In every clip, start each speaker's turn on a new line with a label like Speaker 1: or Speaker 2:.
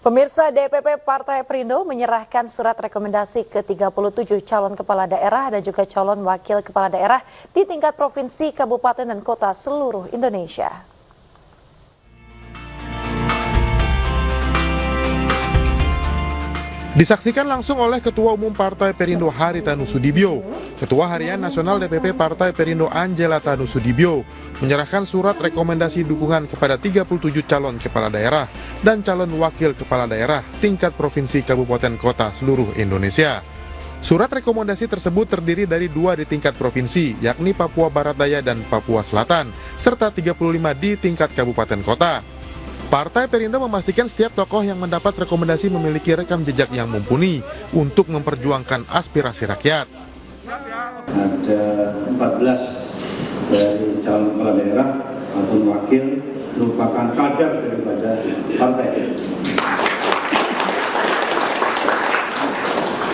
Speaker 1: Pemirsa, DPP Partai Perindo menyerahkan surat rekomendasi ke 37 calon kepala daerah dan juga calon wakil kepala daerah di tingkat provinsi, kabupaten, dan kota seluruh Indonesia.
Speaker 2: Disaksikan langsung oleh Ketua Umum Partai Perindo Haritanu Sudibyo. Ketua Harian Nasional DPP Partai Perindo Angela Tanu Sudibyo menyerahkan surat rekomendasi dukungan kepada 37 calon kepala daerah dan calon wakil kepala daerah tingkat provinsi, kabupaten, kota seluruh Indonesia. Surat rekomendasi tersebut terdiri dari 2 di tingkat provinsi, yakni Papua Barat Daya dan Papua Selatan, serta 35 di tingkat kabupaten kota. Partai Perindo memastikan setiap tokoh yang mendapat rekomendasi memiliki rekam jejak yang mumpuni untuk memperjuangkan aspirasi rakyat.
Speaker 3: Ada 14 dari calon kepala daerah atau wakil merupakan kader daripada partai.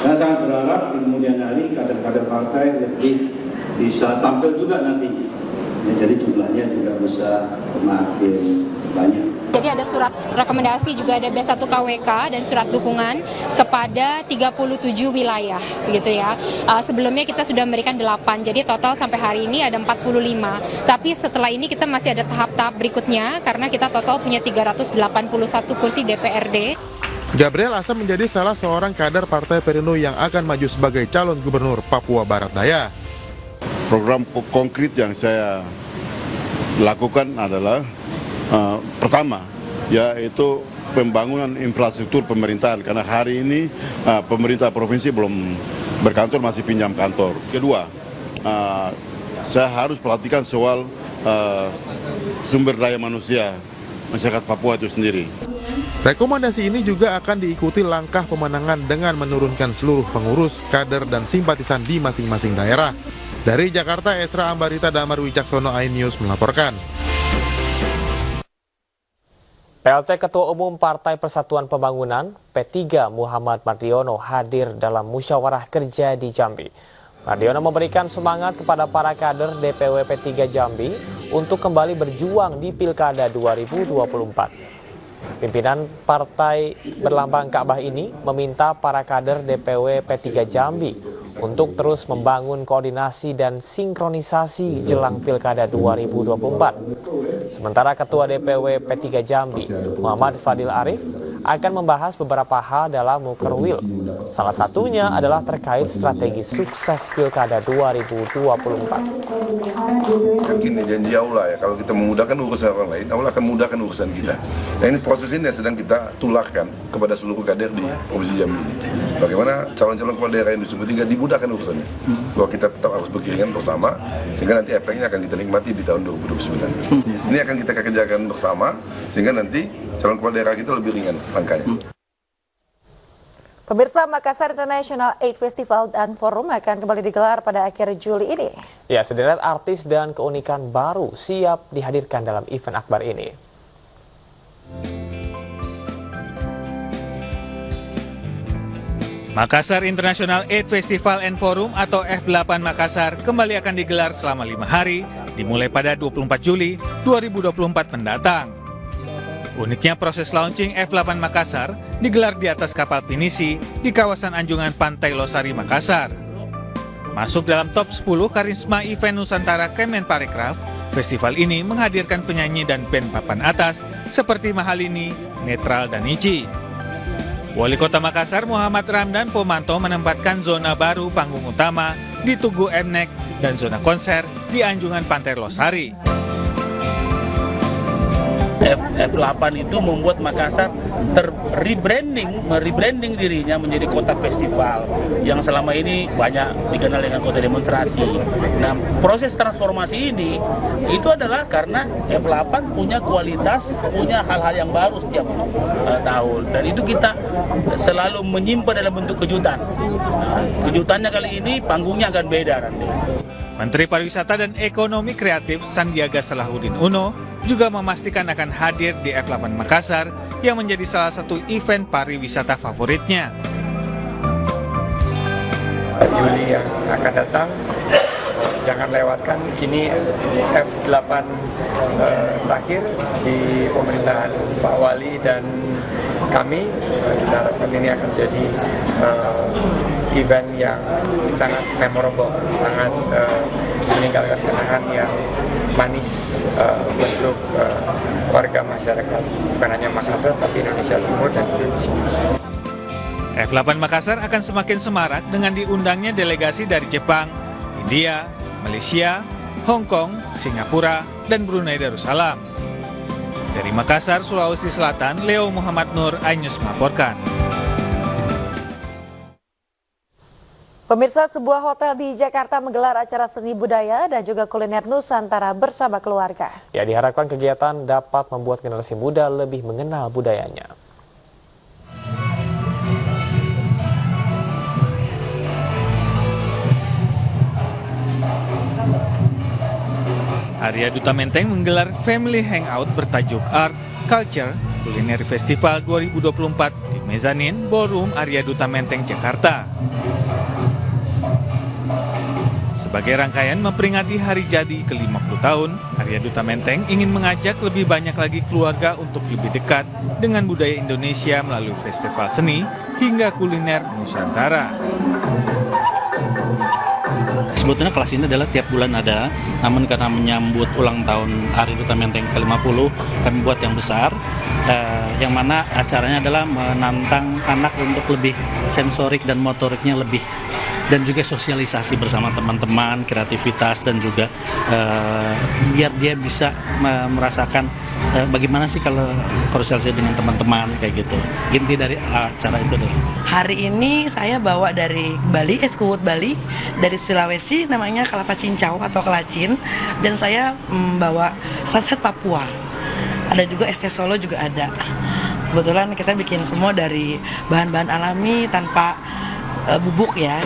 Speaker 3: Saya sangat berharap di kemudian hari kader-kader partai lebih bisa tampil juga nanti. Jadi jumlahnya juga bisa makin banyak.
Speaker 4: Jadi ada surat rekomendasi, juga ada B1 KWK dan surat dukungan kepada 37 wilayah gitu ya. Sebelumnya kita sudah memberikan 8, jadi total sampai hari ini ada 45. Tapi setelah ini kita masih ada tahap-tahap berikutnya karena kita total punya 381 kursi DPRD.
Speaker 2: Gabriel Asam menjadi salah seorang kader Partai Perindo yang akan maju sebagai calon gubernur Papua Barat Daya.
Speaker 5: Program konkret yang saya lakukan adalah pertama, yaitu pembangunan infrastruktur pemerintahan, karena hari ini pemerintah provinsi belum berkantor, masih pinjam kantor. Kedua, saya harus perhatikan soal sumber daya manusia masyarakat Papua itu sendiri.
Speaker 2: Rekomendasi ini juga akan diikuti langkah pemenangan dengan menurunkan seluruh pengurus, kader, dan simpatisan di masing-masing daerah. Dari Jakarta, Esra Ambarita Damar Wicaksono, iNews melaporkan.
Speaker 6: PLT Ketua Umum Partai Persatuan Pembangunan P3 Muhammad Mardiono hadir dalam musyawarah kerja di Jambi. Mardiono memberikan semangat kepada para kader DPW P3 Jambi untuk kembali berjuang di Pilkada 2024. Pimpinan partai berlambang Ka'bah ini meminta para kader DPW P3 Jambi untuk terus membangun koordinasi dan sinkronisasi jelang Pilkada 2024. Sementara Ketua DPW P3 Jambi, Muhammad Fadil Arif, akan membahas beberapa hal dalam Mukerwil. Salah satunya adalah terkait strategi sukses Pilkada 2024.
Speaker 7: Gini, janji Allah ya, kalau kita memudahkan urusan orang lain, Allah akan memudahkan urusan kita. Nah, ini proses ini yang sedang kita tularkan kepada seluruh kader di Provinsi Jambi ini. Bagaimana calon-calon kepala daerah yang disebut tiga dimudahkan urusannya. Bahwa kita tetap harus berkiringan bersama, sehingga nanti efeknya akan kita nikmati di tahun 2029. Ini akan kita kerjakan bersama, sehingga nanti calon kepala daerah kita lebih ringan langkahnya.
Speaker 1: Pemirsa, Makassar International Aid Festival dan Forum akan kembali digelar pada akhir Juli ini.
Speaker 6: Ya, sederet artis dan keunikan baru siap dihadirkan dalam event akbar ini.
Speaker 8: Makassar International Aid Festival and Forum atau F8 Makassar kembali akan digelar selama 5 hari, dimulai pada 24 Juli 2024 mendatang. Uniknya proses launching F8 Makassar digelar di atas kapal pinisi di kawasan anjungan Pantai Losari, Makassar. Masuk dalam top 10 karisma event Nusantara Kemenparekraf, festival ini menghadirkan penyanyi dan band papan atas seperti Mahalini, Netral, dan Ici. Wali Kota Makassar Muhammad Ramdan Pomanto menempatkan zona baru panggung utama di Tugu Mnek dan zona konser di anjungan Pantai Losari.
Speaker 9: F8 itu membuat Makassar merebranding dirinya menjadi kota festival yang selama ini banyak dikenal dengan kota demonstrasi. Nah, proses transformasi ini itu adalah karena F8 punya kualitas, punya hal-hal yang baru setiap tahun, dan itu kita selalu menyimpan dalam bentuk kejutan. Kejutannya kali ini panggungnya akan beda nanti.
Speaker 8: Menteri Pariwisata dan Ekonomi Kreatif Sandiaga Salahuddin Uno juga memastikan akan hadir di F8 Makassar yang menjadi salah satu event pariwisata favoritnya.
Speaker 10: Juli yang akan datang jangan lewatkan kini F8 terakhir di pemerintahan Pak Wali dan kami. Kita harapkan ini akan jadi event yang sangat memorable, sangat meninggalkan kenangan yang manis untuk warga masyarakat, bukan hanya Makassar tapi Indonesia Timur dan Indonesia.
Speaker 8: F8 Makassar akan semakin semarak dengan diundangnya delegasi dari Jepang, India, Malaysia, Hong Kong, Singapura, dan Brunei Darussalam. Dari Makassar, Sulawesi Selatan, Leo Muhammad Nur, iNews melaporkan.
Speaker 1: Pemirsa, sebuah hotel di Jakarta menggelar acara seni budaya dan juga kuliner Nusantara bersama keluarga.
Speaker 6: Ya, diharapkan kegiatan dapat membuat generasi muda lebih mengenal budayanya.
Speaker 8: Arya Duta Menteng menggelar Family Hangout bertajuk Art, Culture, Culinary Festival 2024 di Mezanin Ballroom Arya Duta Menteng, Jakarta. Sebagai rangkaian memperingati hari jadi ke-50 tahun, Arya Duta Menteng ingin mengajak lebih banyak lagi keluarga untuk lebih dekat dengan budaya Indonesia melalui festival seni hingga kuliner Nusantara.
Speaker 11: Sebetulnya kelas ini adalah tiap bulan ada, namun karena menyambut ulang tahun Arya Duta Menteng ke-50, kami buat yang besar, yang mana acaranya adalah menantang anak untuk lebih sensorik dan motoriknya lebih, dan juga sosialisasi bersama teman-teman, kreativitas, dan juga biar dia bisa merasakan bagaimana sih kalau sosialisasi dengan teman-teman, kayak gitu. Inti dari acara itu adalah
Speaker 12: hari ini saya bawa dari Bali, Eskuwut Bali, dari Sulawesi namanya kelapa cincau atau kelacin, dan saya membawa sunset Papua. Ada juga es teh Solo juga ada. Kebetulan kita bikin semua dari bahan-bahan alami tanpa bubuk ya.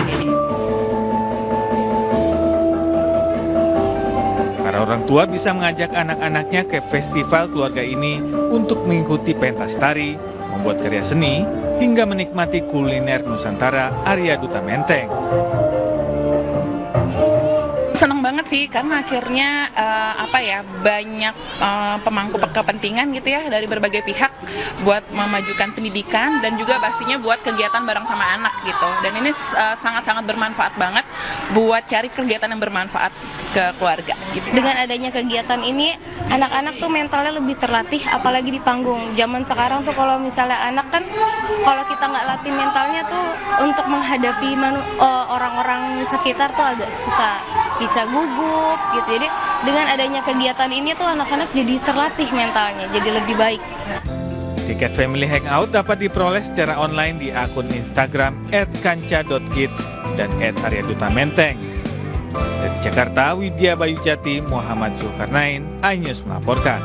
Speaker 8: Para orang tua bisa mengajak anak-anaknya ke festival keluarga ini untuk mengikuti pentas tari, membuat karya seni, hingga menikmati kuliner Nusantara Arya Duta Menteng.
Speaker 13: Senang banget sih karena akhirnya banyak pemangku kepentingan gitu ya dari berbagai pihak buat memajukan pendidikan dan juga pastinya buat kegiatan bareng sama anak gitu. Dan ini sangat-sangat bermanfaat banget buat cari kegiatan yang bermanfaat ke keluarga gitu.
Speaker 14: Dengan adanya kegiatan ini anak-anak tuh mentalnya lebih terlatih, apalagi di panggung. Zaman sekarang tuh kalau misalnya anak kan kalau kita nggak latih mentalnya tuh untuk menghadapi orang-orang sekitar tuh agak susah, bisa gugup gitu. Jadi dengan adanya kegiatan ini tuh anak-anak jadi terlatih mentalnya, jadi lebih baik.
Speaker 8: Tiket Family Hangout dapat diperoleh secara online di akun Instagram @kanca.kids dan @aryaduta-menteng. Dari Jakarta, Widya Bayu Jati, Muhammad Zulkarnain, iNews melaporkan.